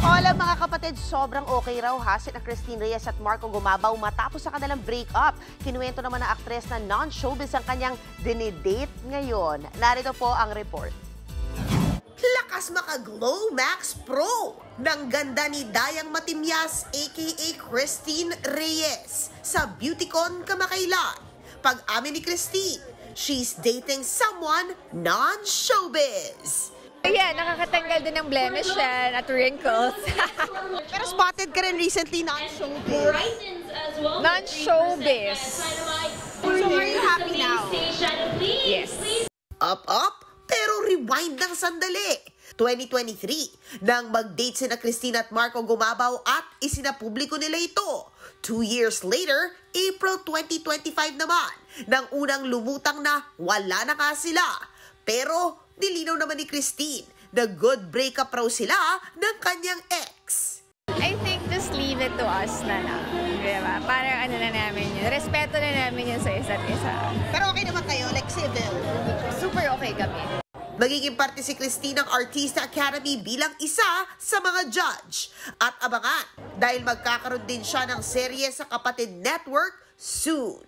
Hola mga kapatid, sobrang okay raw ha sina Christine Reyes at Marco Gumabaw matapos sa kanilang breakup. Kinuwento naman ng aktres na non-showbiz ang kanyang dinidate ngayon. Narito po ang report. Lakas maka-Glow Max Pro ng ganda ni Dayang Matimyas aka Christine Reyes sa Beautycon kamakailan. Pag-amin ni Christine, she's dating someone non-showbiz. Yeah, nakakatanggal din ng blemish yan at wrinkles. Pero spotted ka rin recently non-showbiz. Non-showbiz. So are you happy now? Yes. Up, pero rewind ng sandali. 2023, nang mag-date sina Christine at Marco Gumabaw at isinapubliko nila ito. 2 years later, April 2025 naman, nang unang lumutang na wala na nga sila. Pero nilinaw naman ni Christine na good breakup raw sila ng kanyang ex. I think just leave it to us na lang. Diba? Parang ano na namin yun. Respeto na namin yun sa isa't isa. Pero okay naman kayo, like civil? Super okay kami. Magiging parte si Christine ng Artista Academy bilang isa sa mga judge. At abangan dahil magkakaroon din siya ng serye sa Kapatid Network soon.